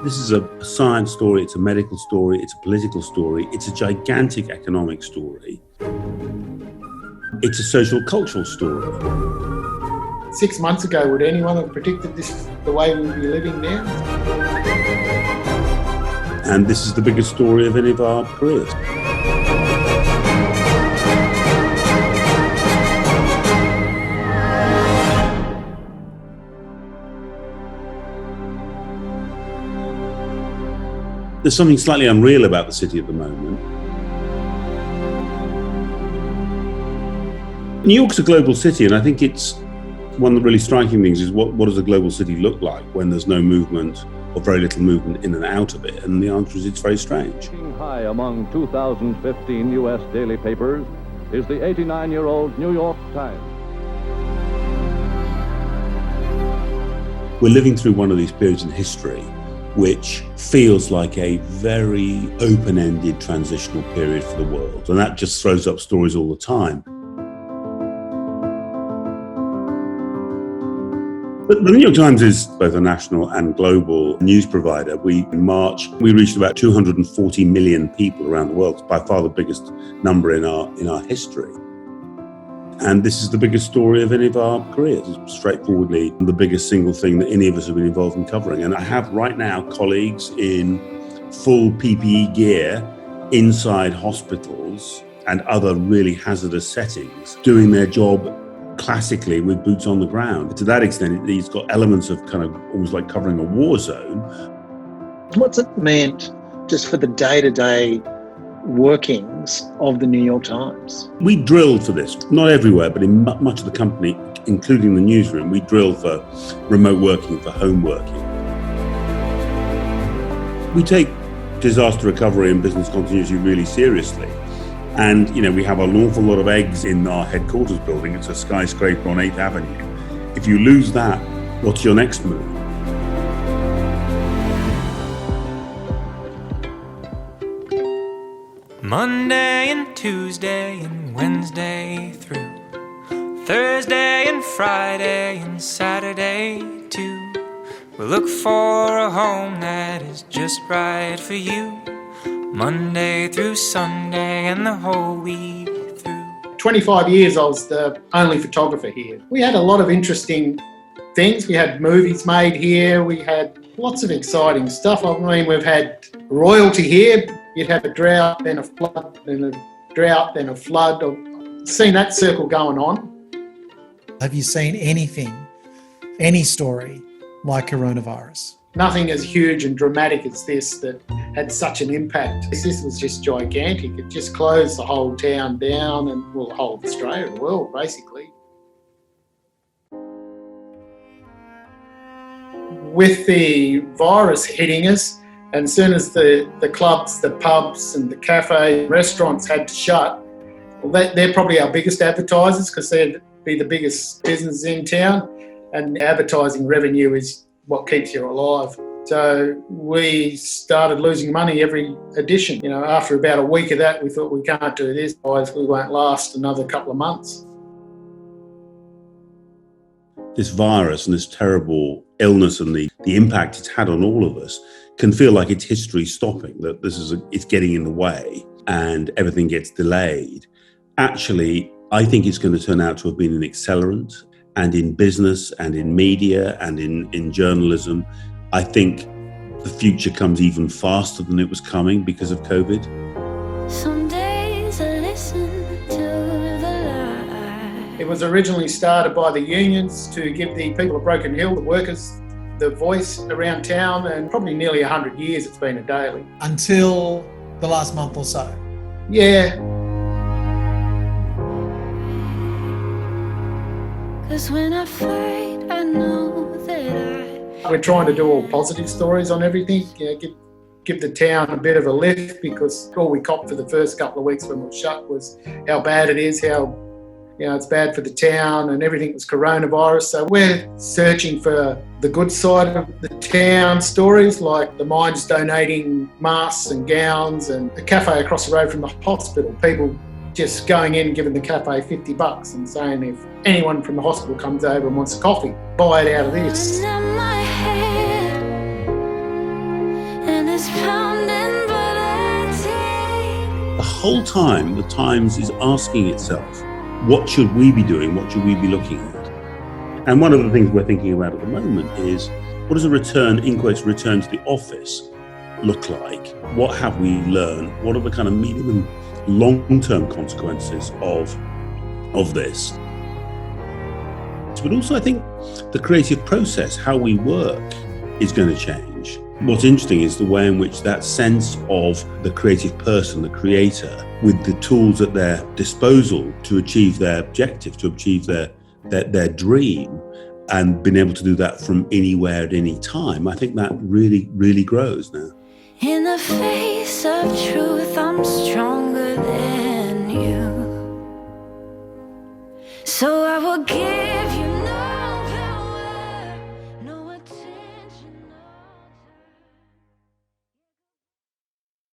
This is a science story, it's a medical story, it's a political story, it's a gigantic economic story. It's a social cultural story. 6 months ago, would anyone have predicted this the way we'd be living now? And this is the biggest story of any of our careers. There's something slightly unreal about the city at the moment. New York's a global city, and I think it's one of the really striking things is what does a global city look like when there's no movement or very little movement in and out of it? And the answer is it's very strange. High among 2015 U.S. daily papers is the 89-year-old New York Times. We're living through one of these periods in history which feels like a very open-ended transitional period for the world. And that just throws up stories all the time. But the New York Times is both a national and global news provider. In March, we reached about 240 million people around the world. It's by far the biggest number in our history. And this is the biggest story of any of our careers. It's straightforwardly the biggest single thing that any of us have been involved in covering. And I have right now colleagues in full PPE gear inside hospitals and other really hazardous settings doing their job classically with boots on the ground. To that extent, it's got elements of kind of almost like covering a war zone. What's it meant just for the day-to-day workings of the New York Times? We drilled for this, not everywhere, but in much of the company, including the newsroom, we drilled for remote working, for home working. We take disaster recovery and business continuity really seriously. And, we have an awful lot of eggs in our headquarters building. It's a skyscraper on 8th Avenue. If you lose that, what's your next move? Monday and Tuesday and Wednesday through Thursday and Friday and Saturday too. We'll look for a home that is just right for you. Monday through Sunday and the whole week through. 25 years I was the only photographer here. We had a lot of interesting things. We had movies made here. We had lots of exciting stuff. I mean, we've had royalty here. You'd have a drought, then a flood, then a drought, then a flood. I've seen that circle going on. Have you seen anything, any story like coronavirus? Nothing as huge and dramatic as this that had such an impact. This was just gigantic. It just closed the whole town down and, the whole of Australia, the world, basically. With the virus hitting us, and as soon as the clubs, the pubs and the cafe restaurants had to shut, well, they're probably our biggest advertisers because they'd be the biggest businesses in town, and advertising revenue is what keeps you alive. So we started losing money every edition. After about a week of that, we thought we can't do this, otherwise we won't last another couple of months. This virus and this terrible illness and the impact it's had on all of us can feel like it's history stopping, that it's getting in the way and everything gets delayed. Actually, I think it's going to turn out to have been an accelerant, and in business and in media and in journalism, I think the future comes even faster than it was coming because of COVID. Some days I listen to the light. It was originally started by the unions to give the people of Broken Hill, the workers, the voice around town, and probably nearly 100 years it's been a daily. Until the last month or so? Yeah. 'Cause when I fight, I know that We're trying to do all positive stories on everything, give the town a bit of a lift, because all we copped for the first couple of weeks when we were shut was how bad it is, how it's bad for the town, and everything was coronavirus. So we're searching for the good side of the town stories, like the mines donating masks and gowns, and the cafe across the road from the hospital, people just going in and giving the cafe $50 and saying if anyone from the hospital comes over and wants a coffee, buy it out of this. pounding, but I take. The whole time, the Times is asking itself, what should we be doing? What should we be looking at? And one of the things we're thinking about at the moment is, what does a return, in quotes, return to the office look like? What have we learned? What are the kind of medium and long-term consequences of this? But also, I think the creative process, how we work, is going to change. What's interesting is the way in which that sense of the creative person, the creator, with the tools at their disposal to achieve their objective, to achieve their dream, and being able to do that from anywhere at any time, I think that really, really grows now. In the face of truth, I'm stronger than you. So I will give